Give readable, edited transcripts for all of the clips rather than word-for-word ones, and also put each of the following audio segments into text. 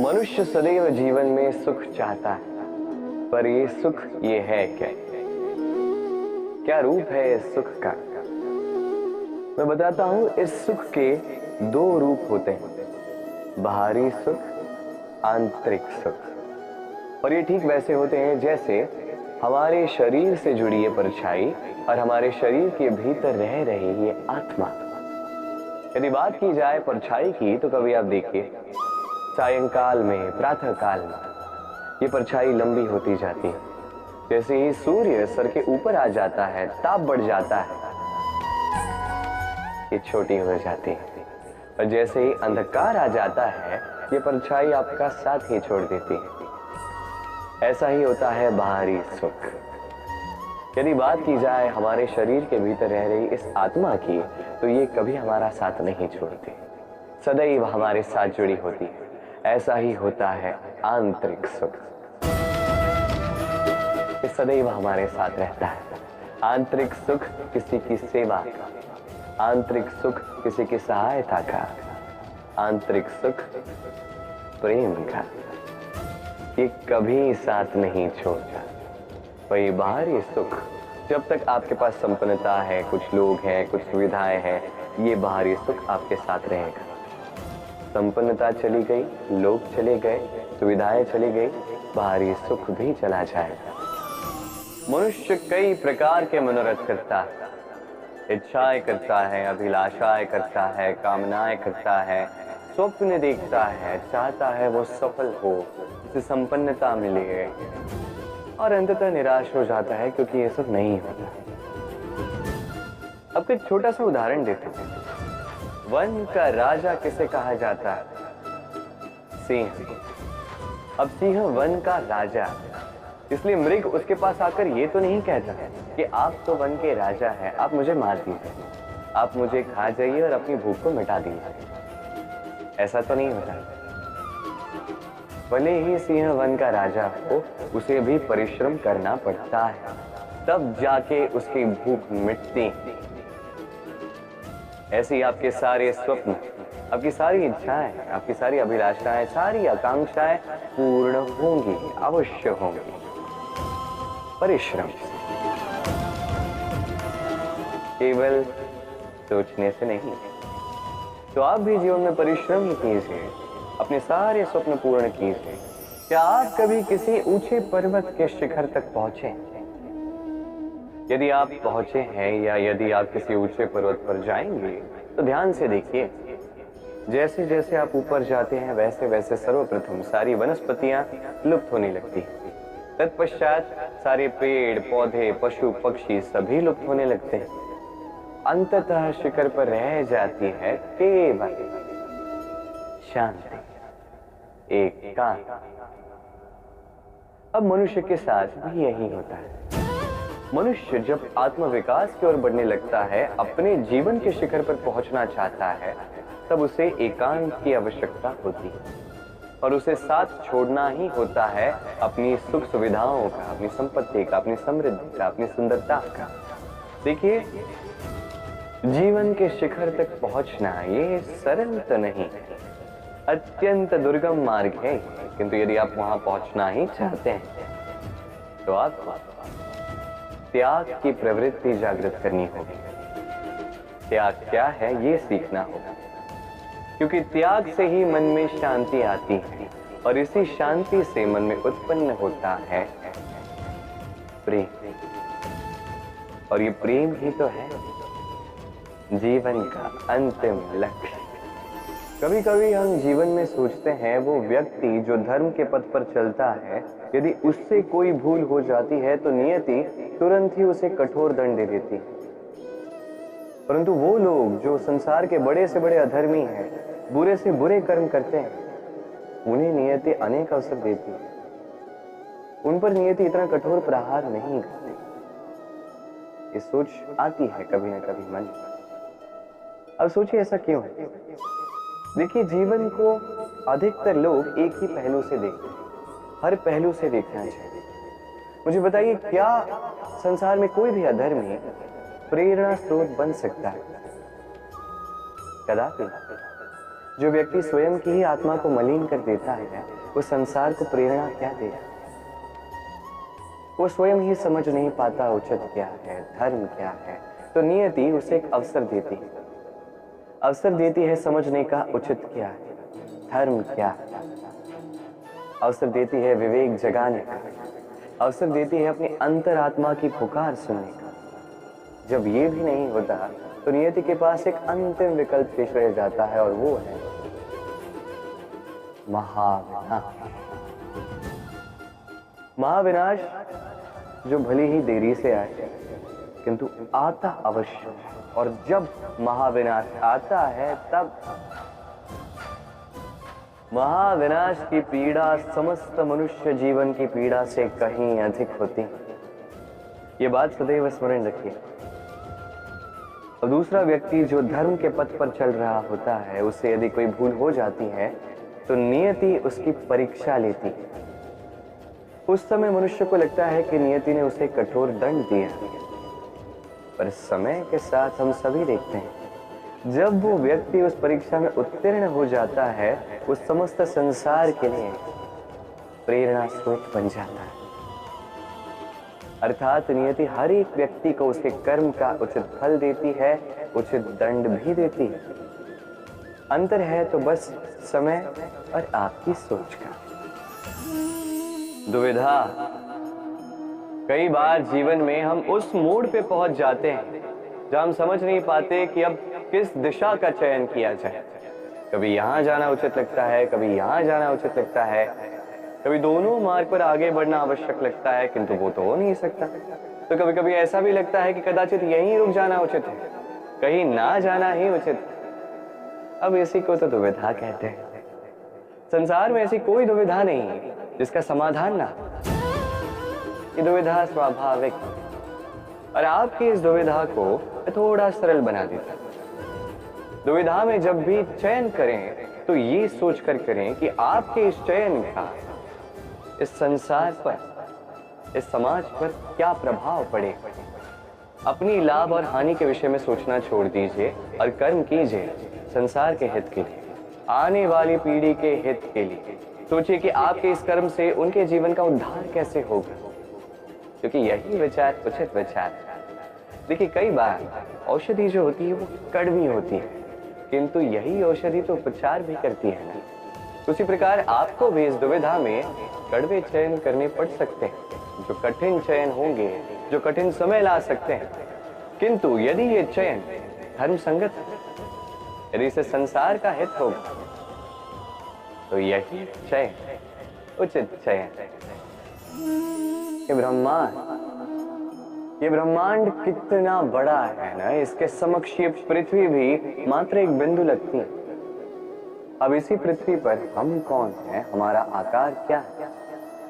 मनुष्य सदैव जीवन में सुख चाहता है, पर ये सुख ये है क्या? क्या रूप है इस सुख का? मैं बताता हूं। इस सुख के दो रूप होते हैं, बाहरी सुख, आंतरिक सुख। और ये ठीक वैसे होते हैं जैसे हमारे शरीर से जुड़ी ये परछाई और हमारे शरीर के भीतर रह रही ये आत्मा। यदि बात की जाए परछाई की, तो कभी आप देखिए सायंकाल में, प्रातः काल में ये परछाई लंबी होती जाती है। जैसे ही सूर्य सर के ऊपर आ जाता है, ताप बढ़ जाता है, ये छोटी हो जाती है। और जैसे ही अंधकार आ जाता है, ये परछाई आपका साथ ही छोड़ देती है। ऐसा ही होता है बाहरी सुख। यदि बात की जाए हमारे शरीर के भीतर रह रही इस आत्मा की, तो ये कभी हमारा साथ नहीं छोड़ती, सदैव हमारे साथ जुड़ी होती है। ऐसा ही होता है आंतरिक सुख। ये सदैव हमारे साथ रहता है। आंतरिक सुख किसी की सेवा का, आंतरिक सुख किसी की सहायता का, आंतरिक सुख प्रेम का, ये कभी साथ नहीं छोड़ता। वही बाहरी सुख, जब तक आपके पास संपन्नता है, कुछ लोग हैं, कुछ सुविधाएं हैं, ये बाहरी सुख आपके साथ रहेगा। संपन्नता चली गई, लोग चले गए, सुविधाएं चली गई, बाहरी सुख भी चला जाएगा। मनुष्य कई प्रकार के मनोरथ करता है, इच्छाएं करता है, अभिलाषाएं करता है, कामनाएं करता है, स्वप्न देखता है, चाहता है वो सफल हो, उसे संपन्नता मिले, और अंततः निराश हो जाता है क्योंकि ये सब नहीं होता। अब एक छोटा सा उदाहरण देते हैं। वन का राजा किसे कहा जाता है? सिंह। अब सिंह वन का राजा, इसलिए मृग उसके पास आकर ये तो नहीं कहता कि आप तो वन के राजा हैं, आप मुझे मार दीजिए, आप मुझे खा जाइए और अपनी भूख को मिटा दीजिए। ऐसा तो नहीं होता। भले ही सिंह वन का राजा हो, उसे भी परिश्रम करना पड़ता है, तब जाके उसकी भूख मिटती। ऐसे ही आपके सारे स्वप्न, आपकी सारी इच्छाएं, आपकी सारी अभिलाषाएं, सारी आकांक्षाएं पूर्ण होंगी, अवश्य होंगी, परिश्रम से, केवल सोचने से नहीं। तो आप भी जीवन में परिश्रम ही कीजिए, अपने सारे स्वप्न पूर्ण कीजिए। क्या आप कभी किसी ऊंचे पर्वत के शिखर तक पहुंचे? यदि आप पहुंचे हैं या यदि आप किसी ऊंचे पर्वत पर जाएंगे, तो ध्यान से देखिए, जैसे जैसे आप ऊपर जाते हैं, वैसे वैसे सर्वप्रथम सारी वनस्पतियां लुप्त होने लगती हैं। तत्पश्चात सारे पेड़ पौधे, पशु पक्षी सभी लुप्त होने लगते हैं। अंततः शिखर पर रह जाती है केवल शांति, एकांत। अब मनुष्य के साथ भी यही होता है। मनुष्य जब आत्मविकास की ओर बढ़ने लगता है, अपने जीवन के शिखर पर पहुंचना चाहता है, तब उसे एकांत की आवश्यकता होती है और उसे साथ छोड़ना ही होता है अपनी सुख सुविधाओं का, अपनी संपत्ति का, अपनी समृद्धि का, अपनी सुंदरता का। देखिए, जीवन के शिखर तक पहुंचना ये सरल तो नहीं है, अत्यंत दुर्गम मार्ग है। किंतु यदि आप वहां पहुंचना ही चाहते हैं, तो आपको त्याग की प्रवृत्ति जागृत करनी होगी। त्याग क्या है, ये सीखना होगा, क्योंकि त्याग से ही मन में शांति आती है और इसी शांति से मन में उत्पन्न होता है प्रेम। और ये प्रेम ही तो है जीवन का अंतिम लक्ष्य। कभी कभी हम जीवन में सोचते हैं, वो व्यक्ति जो धर्म के पथ पर चलता है, यदि उससे कोई भूल हो जाती है तो नियति तुरंत ही उसे कठोर दंड दे देती है। परंतु वो लोग जो संसार के बड़े से बड़े अधर्मी हैं, बुरे से बुरे कर्म करते हैं, उन्हें नियति अनेक अवसर देती है। उन पर नियति इतना कठोर प्रहार नहीं करती। ये सोच आती है कभी ना कभी मन में। अब सोचिए, ऐसा क्यों है? देखिए, जीवन को अधिकतर लोग एक ही पहलू से देखते हैं, हर पहलू से देखना चाहिए। मुझे बताइए, क्या संसार में कोई भी अधर्मी प्रेरणा स्रोत बन सकता है? कदापि। जो व्यक्ति स्वयं की ही आत्मा को मलिन कर देता है, वो संसार को प्रेरणा क्या देगा? वो स्वयं ही समझ नहीं पाता उचित क्या है, धर्म क्या है, तो नियति उसे एक अवसर देती है। अवसर देती है समझने का उचित क्या है, धर्म क्या है। अवसर देती है विवेक जगाने का, अवसर देती है अपनी अंतरात्मा की पुकार सुनने का। जब ये भी नहीं होता तो नियति के पास एक अंतिम विकल्प शेष रह जाता है, और वो है महाविनाश। महाविनाश जो भले ही देरी से आए किंतु आता अवश्य, और जब महाविनाश आता है तब महाविनाश की पीड़ा समस्त मनुष्य जीवन की पीड़ा से कहीं अधिक होती। ये बात सदैव स्मरण रखिए। और दूसरा व्यक्ति जो धर्म के पथ पर चल रहा होता है, उससे यदि कोई भूल हो जाती है तो नियति उसकी परीक्षा लेती है। उस समय मनुष्य को लगता है कि नियति ने उसे कठोर दंड दिया, पर समय के साथ हम सभी देखते हैं जब वो व्यक्ति उस परीक्षा में उत्तीर्ण हो जाता है, उस समस्त संसार के लिए प्रेरणा स्रोत बन जाता है। अर्थात नियति हर एक व्यक्ति को उसके कर्म का उचित फल देती है, उचित दंड भी देती है। अंतर है तो बस समय और आपकी सोच का। दुविधा। कई बार जीवन में हम उस मोड़ पे पहुंच जाते हैं जहां हम समझ नहीं पाते कि अब किस दिशा का चयन किया जाए। कभी यहां जाना उचित लगता है, कभी यहां जाना उचित लगता है, कभी दोनों मार्ग पर आगे बढ़ना आवश्यक लगता है, किंतु वो तो हो नहीं सकता। तो कभी कभी ऐसा भी लगता है कि कदाचित यहीं रुक जाना उचित है, कहीं ना जाना ही उचित। अब इसी को तो दुविधा कहते हैं। संसार में ऐसी कोई दुविधा नहीं जिसका समाधान ना हो। ये दुविधा स्वाभाविक, और आपकी इस दुविधा को थोड़ा सरल बना देता। दुविधा में जब भी चयन करें तो ये सोच कर करें कि आपके इस चयन का इस संसार पर, इस समाज पर क्या प्रभाव पड़े। अपनी लाभ और हानि के विषय में सोचना छोड़ दीजिए और कर्म कीजिए संसार के हित के लिए, आने वाली पीढ़ी के हित के लिए। सोचिए कि आपके इस कर्म से उनके जीवन का उद्धार कैसे होगा, क्योंकि यही विचार उचित विचार है। देखिए, कई बार औषधि जो होती है वो कड़वी होती है, किंतु यही औषधि तो उपचार भी करती है ना। उसी प्रकार आपको भी इस दुविधा में कड़वे चयन करने पड़ सकते हैं, जो कठिन चयन होंगे, जो कठिन समय ला सकते हैं। किंतु यदि ये चयन धर्म संगत है, यदि इसे संसार का हित होगा, तो यही चयन उचित चयन। ये ब्रह्मांड कितना बड़ा है ना, इसके समक्ष ये पृथ्वी भी मात्र एक बिंदु लगती है। अब इसी पृथ्वी पर हम कौन हैं, हमारा आकार क्या है,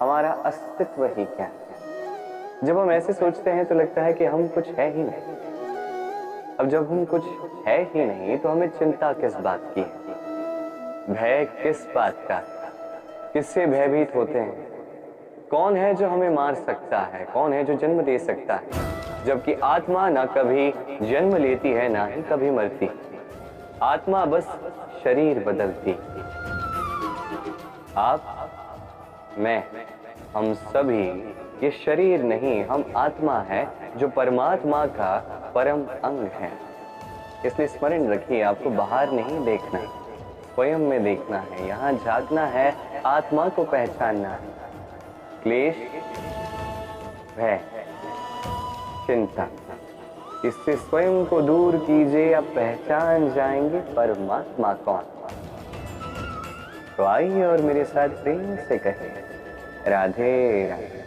हमारा अस्तित्व ही क्या है। जब हम ऐसे सोचते हैं तो लगता है कि हम कुछ है ही नहीं। अब जब हम कुछ है ही नहीं तो हमें चिंता किस बात की है, भय किस बात का, किससे भयभीत होते हैं। कौन है जो हमें मार सकता है, कौन है जो जन्म दे सकता है, जबकि आत्मा ना कभी जन्म लेती है ना ही कभी मरती। आत्मा बस शरीर बदलती। आप, मैं, हम सभी ये शरीर नहीं, हम आत्मा है जो परमात्मा का परम अंग है। इसलिए स्मरण रखिए, आपको बाहर नहीं देखना, स्वयं में देखना है, यहाँ झांकना है, आत्मा को पहचानना है। क्लेश, भय, चिंता, इससे स्वयं को दूर कीजिए, आप पहचान जाएंगे परमात्मा कौन। तो आइए और मेरे साथ प्रेम से कहें, राधे राधे।